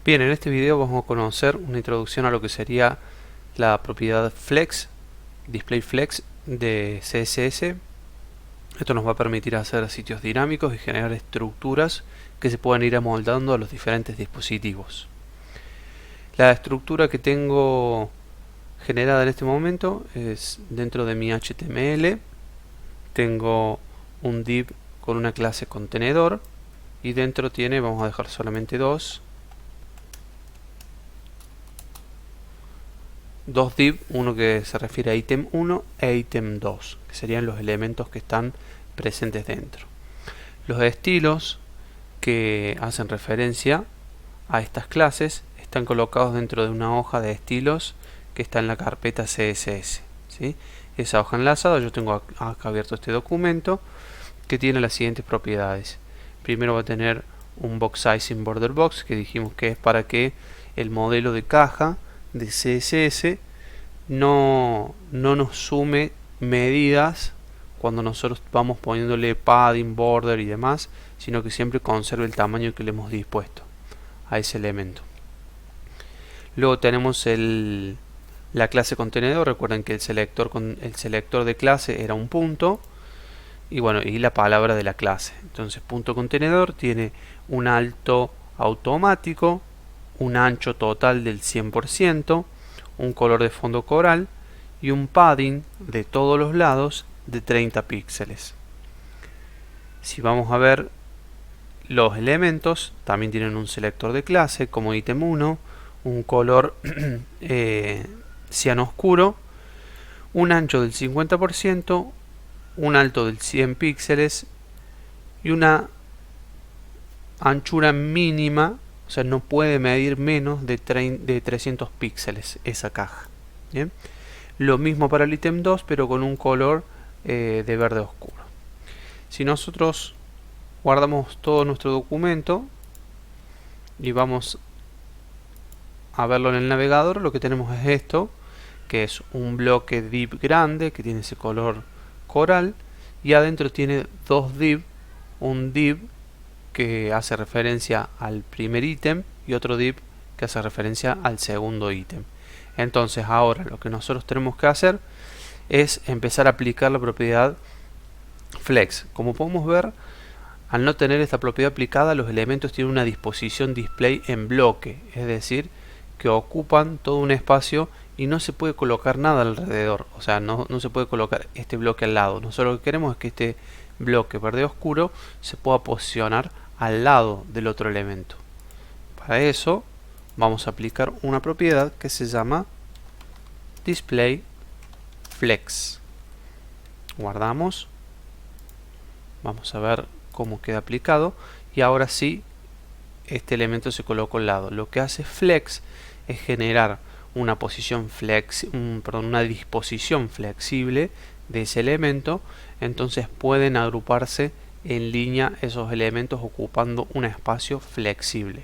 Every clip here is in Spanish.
Bien, en este video vamos a conocer una introducción a lo que sería la propiedad Flex, Display Flex de CSS. Esto nos va a permitir hacer sitios dinámicos y generar estructuras que se puedan ir amoldando a los diferentes dispositivos. La estructura que tengo generada en este momento es dentro de mi HTML. Tengo un div con una clase contenedor y dentro tiene, vamos a dejar solamente dos div, uno que se refiere a ítem 1 e ítem 2, que serían los elementos que están presentes dentro. Los estilos que hacen referencia a estas clases están colocados dentro de una hoja de estilos que está en la carpeta CSS, ¿sí? Esa hoja enlazada, yo tengo acá abierto este documento que tiene las siguientes propiedades. Primero va a tener un box sizing border box, que dijimos que es para que el modelo de caja de CSS no nos sume medidas cuando nosotros vamos poniéndole padding, border y demás, sino que siempre conserve el tamaño que le hemos dispuesto a ese elemento. Luego tenemos la clase contenedor. Recuerden que el selector de clase era un punto y bueno, y la palabra de la clase. Entonces punto contenedor tiene un alto automático, un ancho total del 100%, un color de fondo coral y un padding de todos los lados de 30 píxeles. Si vamos a ver los elementos, también tienen un selector de clase como ítem 1, un color ciano oscuro, un ancho del 50%, un alto del 100 píxeles y una anchura mínima, o sea, no puede medir menos de 300 píxeles esa caja. ¿Bien? Lo mismo para el ítem 2, pero con un color de verde oscuro. Si nosotros guardamos todo nuestro documento y vamos a verlo en el navegador, lo que tenemos es esto, que es un bloque div grande que tiene ese color coral y adentro tiene dos div, un div que hace referencia al primer ítem y otro div que hace referencia al segundo ítem. Entonces ahora lo que nosotros tenemos que hacer es empezar a aplicar la propiedad Flex. Como podemos ver, al no tener esta propiedad aplicada, los elementos tienen una disposición display en bloque, es decir, que ocupan todo un espacio y no se puede colocar nada alrededor, o sea, no se puede colocar este bloque al lado. Nosotros lo que queremos es que este bloque verde oscuro se pueda posicionar al lado del otro elemento. Para eso vamos a aplicar una propiedad que se llama Display Flex. Guardamos, vamos a ver cómo queda aplicado y ahora sí este elemento se colocó al lado. Lo que hace Flex es generar una una disposición flexible de ese elemento, entonces pueden agruparse en línea esos elementos ocupando un espacio flexible.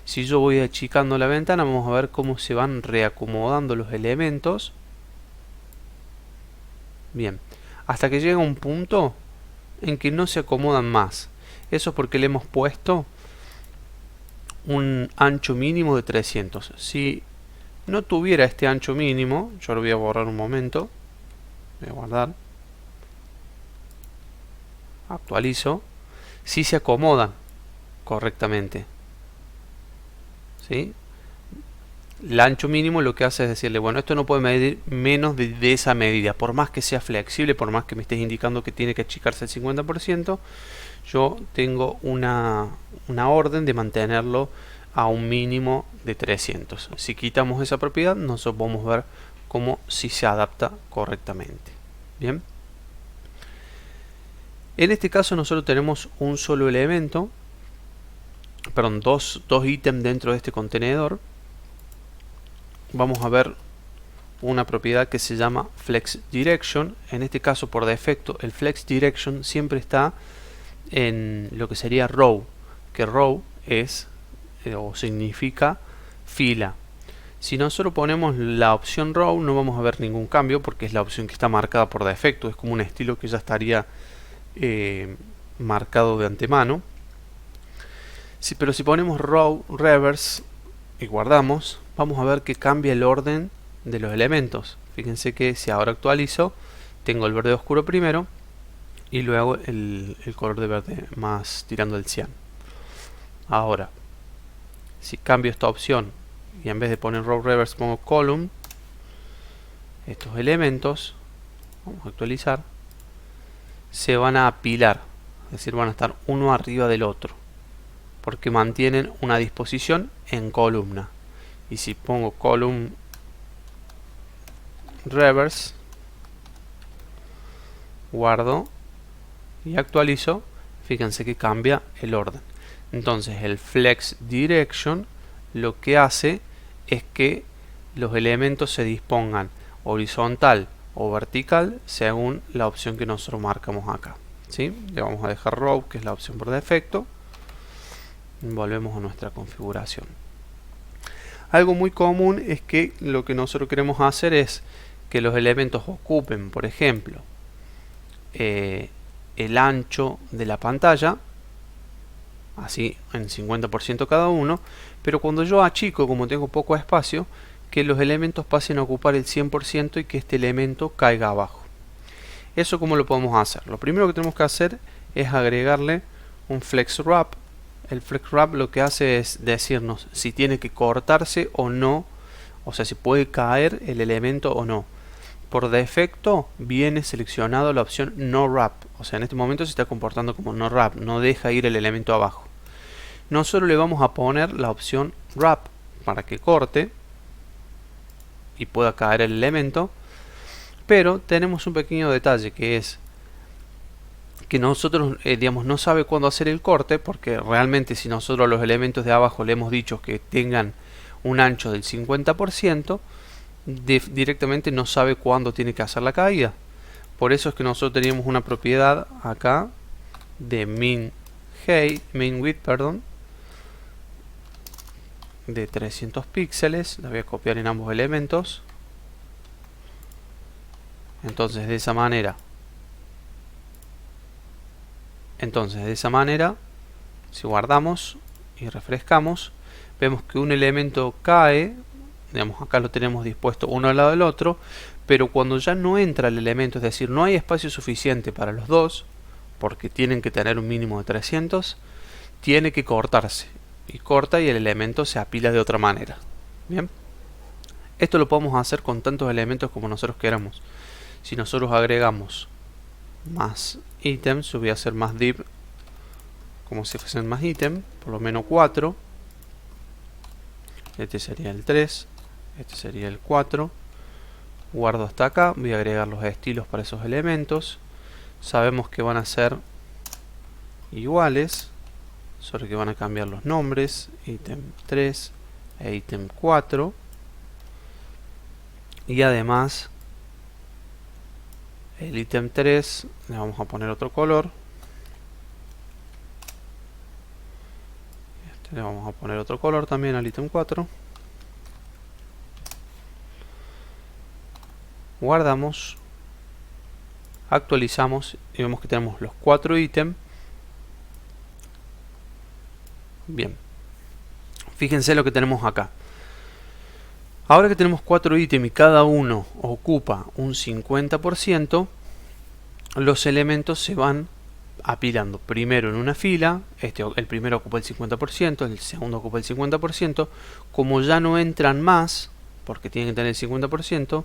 Si yo voy achicando la ventana, vamos a ver cómo se van reacomodando los elementos. Bien, hasta que llega un punto en que no se acomodan más. Eso es porque le hemos puesto un ancho mínimo de 300. Si no tuviera este ancho mínimo, yo lo voy a borrar un momento, voy a guardar, actualizo, si se acomodan correctamente, ¿sí? El ancho mínimo lo que hace es decirle, bueno, esto no puede medir menos de esa medida, por más que sea flexible, por más que me estés indicando que tiene que achicarse el 50%, yo tengo una orden de mantenerlo a un mínimo de 300. Si quitamos esa propiedad, nosotros vamos a ver cómo si se adapta correctamente. Bien. En este caso nosotros tenemos un solo elemento, perdón, dos ítems dentro de este contenedor. Vamos a ver una propiedad que se llama Flex Direction. En este caso, por defecto, el Flex Direction siempre está en lo que sería row, que row es o significa fila. Si nosotros ponemos la opción row, no vamos a ver ningún cambio porque es la opción que está marcada por defecto, es como un estilo que ya estaría marcado de antemano. Pero si ponemos row reverse, y guardamos, vamos a ver que cambia el orden de los elementos. Fíjense que si ahora actualizo, tengo el verde oscuro primero y luego el color de verde más tirando al cian. Ahora, si cambio esta opción y en vez de poner row reverse pongo column, estos elementos, vamos a actualizar, se van a apilar, es decir, van a estar uno arriba del otro, porque mantienen una disposición en columna. Y si pongo column reverse, guardo y actualizo, fíjense que cambia el orden. Entonces el flex direction lo que hace es que los elementos se dispongan horizontal o vertical según la opción que nosotros marcamos acá, ¿sí? Le vamos a dejar row, que es la opción por defecto. Volvemos a nuestra configuración. Algo muy común es que lo que nosotros queremos hacer es que los elementos ocupen, por ejemplo, el ancho de la pantalla, así en 50% cada uno, pero cuando yo achico, como tengo poco espacio, que los elementos pasen a ocupar el 100% y que este elemento caiga abajo. ¿Eso cómo lo podemos hacer? Lo primero que tenemos que hacer es agregarle un flex wrap. El flex wrap lo que hace es decirnos si tiene que cortarse o no, o sea, si puede caer el elemento o no. Por defecto viene seleccionado la opción no wrap, o sea, en este momento se está comportando como no wrap, no deja ir el elemento abajo. Nosotros le vamos a poner la opción wrap para que corte y pueda caer el elemento, pero tenemos un pequeño detalle, que es que nosotros, digamos, no sabe cuándo hacer el corte, porque realmente si nosotros a los elementos de abajo le hemos dicho que tengan un ancho del 50%, directamente no sabe cuándo tiene que hacer la caída. Por eso es que nosotros teníamos una propiedad acá de min width, perdón, de 300 píxeles. La voy a copiar en ambos elementos. Entonces de esa manera, si guardamos y refrescamos, vemos que un elemento cae, digamos, acá lo tenemos dispuesto uno al lado del otro, pero cuando ya no entra el elemento, es decir, no hay espacio suficiente para los dos, porque tienen que tener un mínimo de 300, tiene que cortarse, y corta y el elemento se apila de otra manera. Bien, esto lo podemos hacer con tantos elementos como nosotros queramos. Si nosotros agregamos más ítems, yo voy a hacer más div como si fuesen más ítem, por lo menos 4. Este sería el 3, este sería el 4. Guardo hasta acá, voy a agregar los estilos para esos elementos. Sabemos que van a ser iguales, solo que van a cambiar los nombres, ítem 3 e ítem 4. Y además el ítem 3 le vamos a poner otro color. Le vamos a poner otro color también al ítem 4. Guardamos, actualizamos y vemos que tenemos los 4 ítems. Bien, fíjense lo que tenemos acá. Ahora que tenemos 4 ítems y cada uno ocupa un 50%, los elementos se van apilando primero en una fila. El primero ocupa el 50%, el segundo ocupa el 50%. Como ya no entran más, porque tienen que tener el 50%,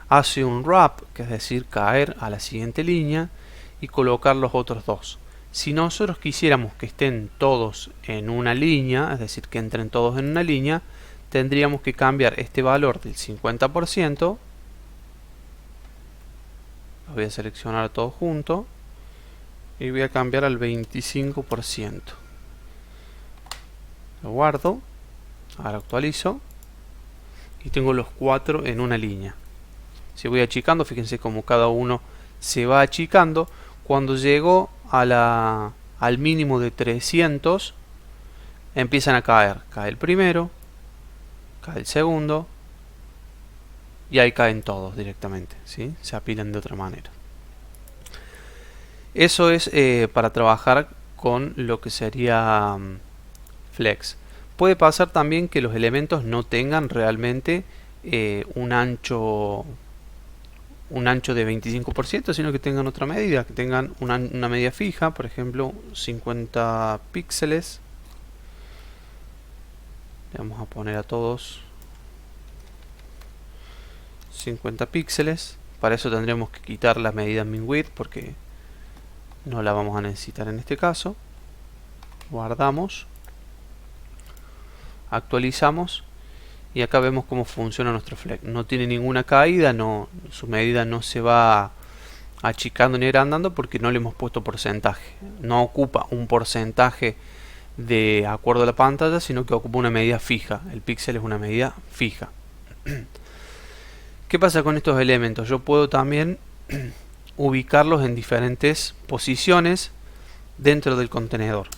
hace un wrap, que es decir, caer a la siguiente línea y colocar los otros dos. Si nosotros quisiéramos que estén todos en una línea, es decir, que entren todos en una línea, tendríamos que cambiar este valor del 50%. Lo voy a seleccionar todo junto y voy a cambiar al 25%. Lo guardo, ahora actualizo y tengo los 4 en una línea. Si voy achicando, fíjense cómo cada uno se va achicando. Cuando llego al mínimo de 300, empiezan a caer. Cae el primero, cae el segundo y ahí caen todos directamente, ¿sí? Se apilan de otra manera. Eso es para trabajar con lo que sería Flex. Puede pasar también que los elementos no tengan realmente un ancho de 25%, sino que tengan otra medida, que tengan una medida fija, por ejemplo 50 píxeles. Le vamos a poner a todos 50 píxeles. Para eso tendremos que quitar la medida min width porque no la vamos a necesitar en este caso. Guardamos, actualizamos y acá vemos cómo funciona nuestro flex. No tiene ninguna caída, su medida no se va achicando ni agrandando porque no le hemos puesto porcentaje. No ocupa un porcentaje de acuerdo a la pantalla, sino que ocupa una medida fija. El píxel es una medida fija. ¿Qué pasa con estos elementos? Yo puedo también ubicarlos en diferentes posiciones dentro del contenedor.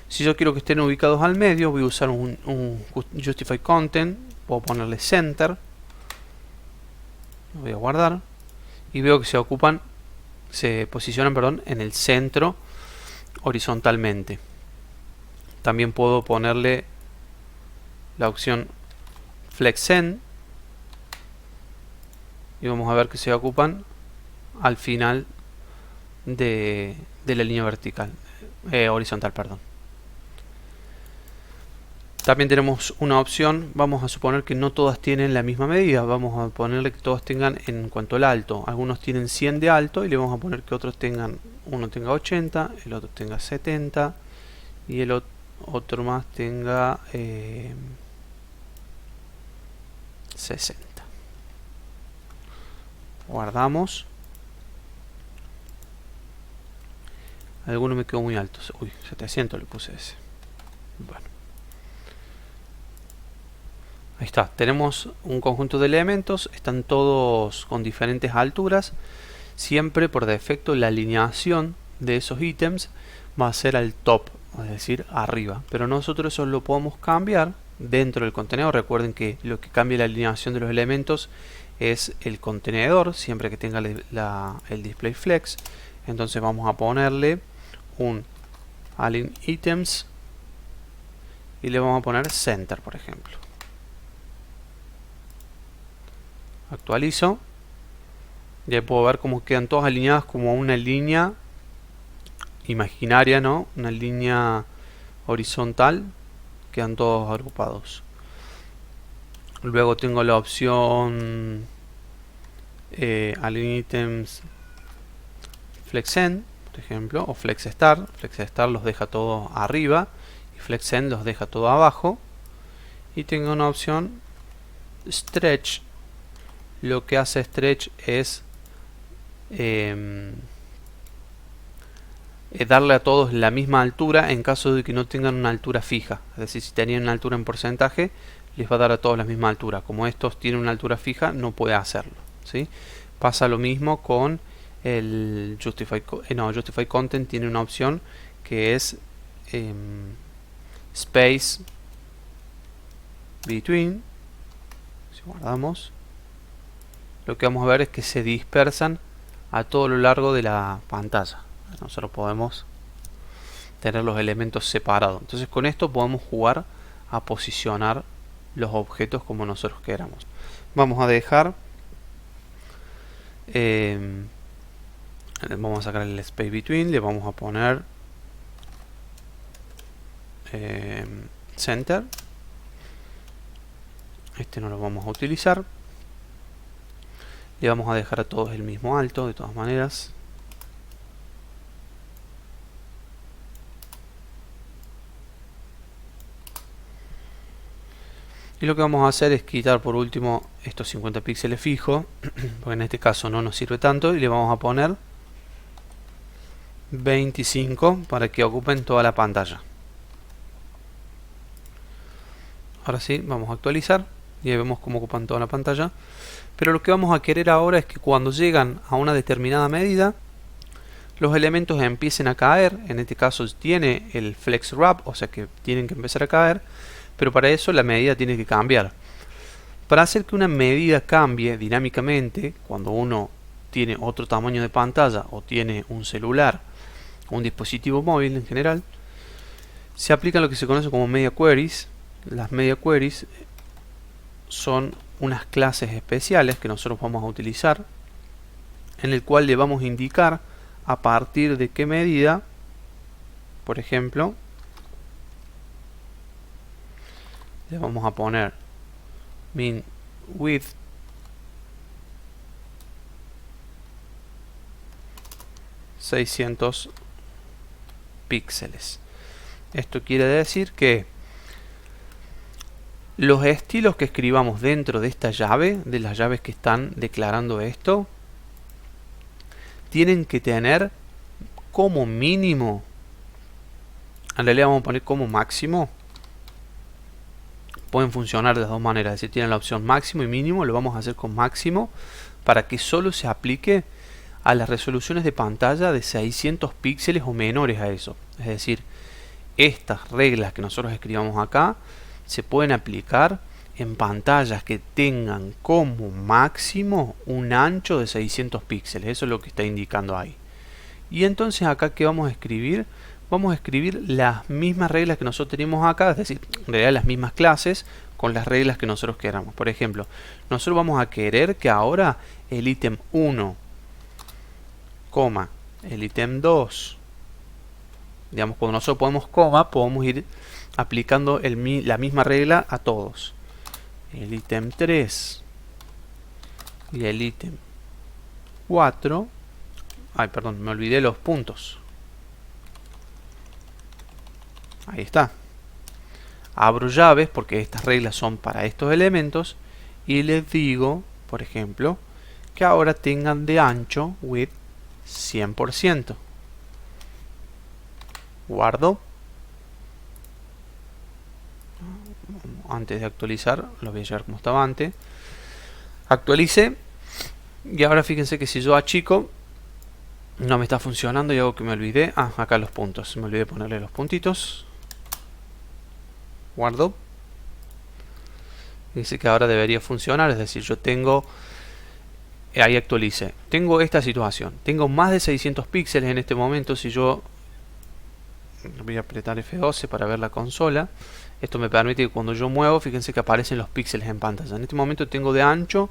Si yo quiero que estén ubicados al medio, voy a usar un Justify Content. Puedo ponerle Center. Lo voy a guardar. Y veo que se posicionan en el centro horizontalmente. También puedo ponerle la opción Flex Send. Y vamos a ver que se ocupan al final de la línea vertical. Horizontal, perdón. También tenemos una opción, vamos a suponer que no todas tienen la misma medida, vamos a ponerle que todas tengan en cuanto al alto. Algunos tienen 100 de alto y le vamos a poner que otros tengan, uno tenga 80, el otro tenga 70 y el otro más tenga 60. Guardamos. Algunos me quedó muy altos. Uy, 700 le puse ese. Bueno. Ahí está, tenemos un conjunto de elementos, están todos con diferentes alturas. Siempre por defecto la alineación de esos ítems va a ser al top, es decir, arriba. Pero nosotros eso lo podemos cambiar dentro del contenedor. Recuerden que lo que cambia la alineación de los elementos es el contenedor, siempre que tenga el display flex. Entonces vamos a ponerle un align items y le vamos a poner center, por ejemplo. Actualizo y ahí puedo ver cómo quedan todas alineadas como una línea imaginaria, ¿no? Una línea horizontal, quedan todos agrupados. Luego tengo la opción Align Items FlexSend, por ejemplo, o FlexStar. FlexStar los deja todos arriba y FlexSend los deja todo abajo. Y tengo una opción Stretch. Lo que hace Stretch es darle a todos la misma altura en caso de que no tengan una altura fija. Es decir, si tenían una altura en porcentaje, les va a dar a todos la misma altura. Como estos tienen una altura fija, no puede hacerlo, ¿sí? Pasa lo mismo con el Justify Content. Tiene una opción que es Space Between. Si guardamos, lo que vamos a ver es que se dispersan a todo lo largo de la pantalla. Nosotros podemos tener los elementos separados. Entonces con esto podemos jugar a posicionar los objetos como nosotros queramos. Vamos a dejar vamos a sacar el space between, le vamos a poner center. Este no lo vamos a utilizar. Le vamos a dejar a todos el mismo alto de todas maneras. Y lo que vamos a hacer es quitar por último estos 50 píxeles fijos, porque en este caso no nos sirve tanto, y le vamos a poner 25 para que ocupen toda la pantalla. Ahora sí, vamos a actualizar y ahí vemos cómo ocupan toda la pantalla. Pero lo que vamos a querer ahora es que cuando llegan a una determinada medida, los elementos empiecen a caer. En este caso tiene el flex wrap, o sea que tienen que empezar a caer. Pero para eso la medida tiene que cambiar. Para hacer que una medida cambie dinámicamente, cuando uno tiene otro tamaño de pantalla o tiene un celular o un dispositivo móvil en general, se aplica lo que se conoce como media queries, las media queries son unas clases especiales que nosotros vamos a utilizar, en el cual le vamos a indicar a partir de qué medida, por ejemplo, le vamos a poner min width $600 píxeles. Esto quiere decir que los estilos que escribamos dentro de esta llave, de las llaves que están declarando esto, tienen que tener como mínimo, en realidad vamos a poner como máximo, pueden funcionar de las dos maneras, es decir, tienen la opción máximo y mínimo, lo vamos a hacer con máximo para que solo se aplique a las resoluciones de pantalla de 600 píxeles o menores a eso. Es decir, estas reglas que nosotros escribamos acá se pueden aplicar en pantallas que tengan como máximo un ancho de 600 píxeles. Eso es lo que está indicando ahí. Y entonces acá, ¿qué vamos a escribir? Vamos a escribir las mismas reglas que nosotros tenemos acá, es decir, en realidad las mismas clases con las reglas que nosotros queramos. Por ejemplo, nosotros vamos a querer que ahora el ítem 1, el ítem 2, digamos, cuando nosotros ponemos coma, podemos ir aplicando la misma regla a todos. El ítem 3 y el ítem 4. Ay, perdón, me olvidé los puntos. Ahí está. Abro llaves porque estas reglas son para estos elementos y les digo, por ejemplo, que ahora tengan de ancho width 100%. Guardo. Antes de actualizar, lo voy a llevar como estaba antes. Actualice. Y ahora fíjense que si yo achico, no me está funcionando y algo que me olvidé. Ah, acá los puntos. Me olvidé ponerle los puntitos. Guardo. Dice que ahora debería funcionar, es decir, yo tengo, ahí actualice, tengo esta situación, tengo más de 600 píxeles en este momento. Si yo voy a apretar F12 para ver la consola, esto me permite que cuando yo muevo, fíjense que aparecen los píxeles en pantalla. En este momento tengo de ancho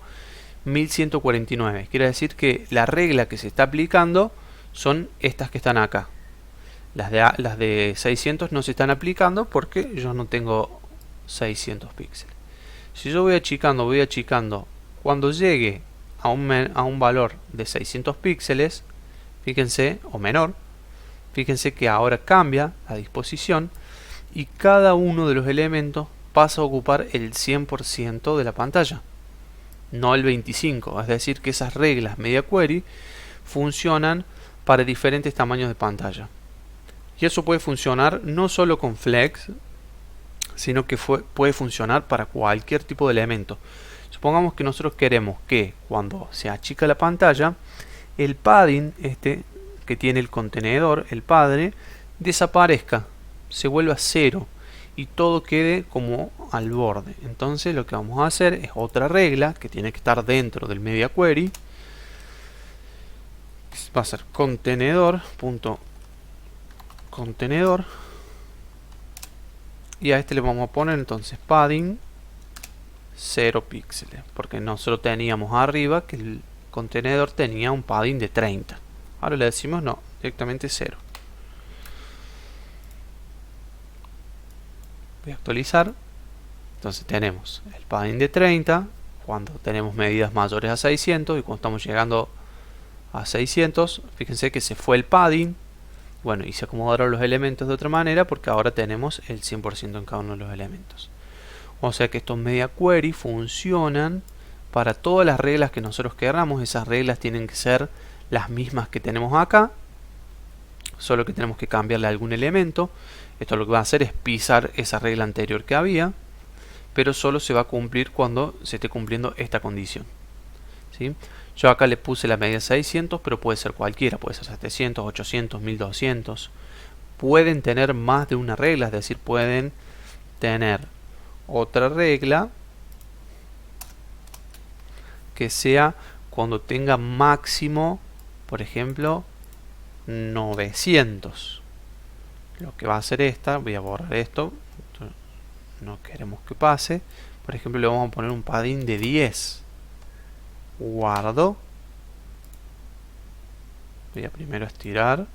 1149, quiere decir que la regla que se está aplicando son estas que están acá. Las de 600 no se están aplicando porque yo no tengo 600 píxeles. Si yo voy achicando, cuando llegue a un valor de 600 píxeles, fíjense, o menor, fíjense que ahora cambia la disposición y cada uno de los elementos pasa a ocupar el 100% de la pantalla, no el 25%. Es decir, que esas reglas media query funcionan para diferentes tamaños de pantalla. Y eso puede funcionar no solo con Flex, sino que puede funcionar para cualquier tipo de elemento. Supongamos que nosotros queremos que cuando se achica la pantalla, el padding que tiene el contenedor, el padre, desaparezca, se vuelva cero y todo quede como al borde. Entonces lo que vamos a hacer es otra regla que tiene que estar dentro del media query. Va a ser contenedor y a este le vamos a poner entonces padding 0 píxeles, porque nosotros teníamos arriba que el contenedor tenía un padding de 30. Ahora le decimos no, directamente 0. Voy a actualizar. Entonces tenemos el padding de 30 cuando tenemos medidas mayores a 600, y cuando estamos llegando a 600, fíjense que se fue el padding. Bueno, y se acomodaron los elementos de otra manera porque ahora tenemos el 100% en cada uno de los elementos. O sea que estos media query funcionan para todas las reglas que nosotros queramos. Esas reglas tienen que ser las mismas que tenemos acá, solo que tenemos que cambiarle algún elemento. Esto lo que va a hacer es pisar esa regla anterior que había, pero solo se va a cumplir cuando se esté cumpliendo esta condición, ¿sí? Yo acá le puse la medida 600, pero puede ser cualquiera, puede ser 700, 800, 1200. Pueden tener más de una regla, es decir, pueden tener otra regla que sea cuando tenga máximo, por ejemplo, 900. Lo que va a hacer esta, voy a borrar esto, no queremos que pase. Por ejemplo, le vamos a poner un padding de 10. Guardo. Voy a primero estirar.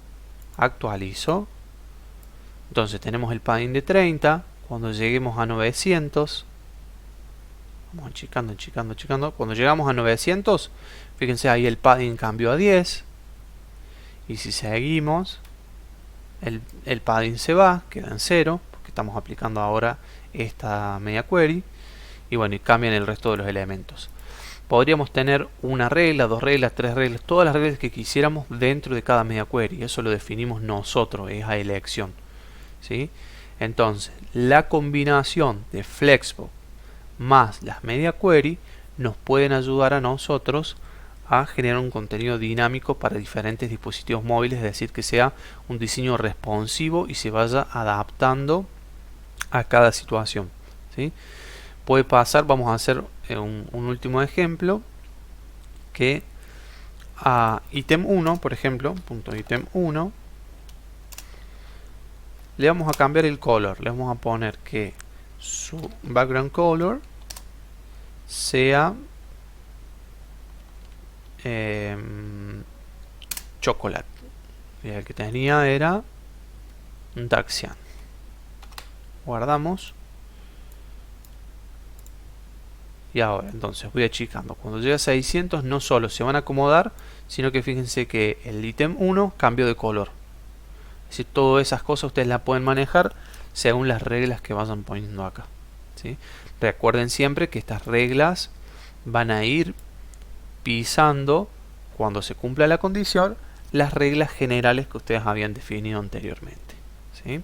Actualizo. Entonces tenemos el padding de 30. Cuando lleguemos a 900, vamos achicando, achicando, achicando. Cuando llegamos a 900, fíjense ahí el padding cambió a 10. Y si seguimos, el padding se va, queda en 0, porque estamos aplicando ahora esta media query. Y bueno, y cambian el resto de los elementos. Podríamos tener una regla, 2 reglas, 3 reglas, todas las reglas que quisiéramos dentro de cada media query. Eso lo definimos nosotros, es a elección, ¿sí? Entonces, la combinación de Flexbox más las media query nos pueden ayudar a nosotros a generar un contenido dinámico para diferentes dispositivos móviles, es decir, que sea un diseño responsivo y se vaya adaptando a cada situación, ¿sí? Puede pasar, vamos a hacer un último ejemplo, que a ítem 1, por ejemplo, punto ítem 1, le vamos a cambiar el color, le vamos a poner que su background color sea chocolate, y el que tenía era Daxian. Guardamos. Y ahora, entonces voy achicando. Cuando llegue a 600 no solo se van a acomodar, sino que fíjense que el ítem 1 cambió de color. Es decir, todas esas cosas ustedes las pueden manejar según las reglas que vayan poniendo acá, ¿sí? Recuerden siempre que estas reglas van a ir pisando, cuando se cumpla la condición, las reglas generales que ustedes habían definido anteriormente, ¿sí?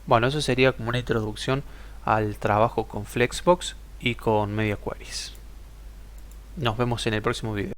Bueno, eso sería como una introducción al trabajo con Flexbox y con media queries. Nos vemos en el próximo video.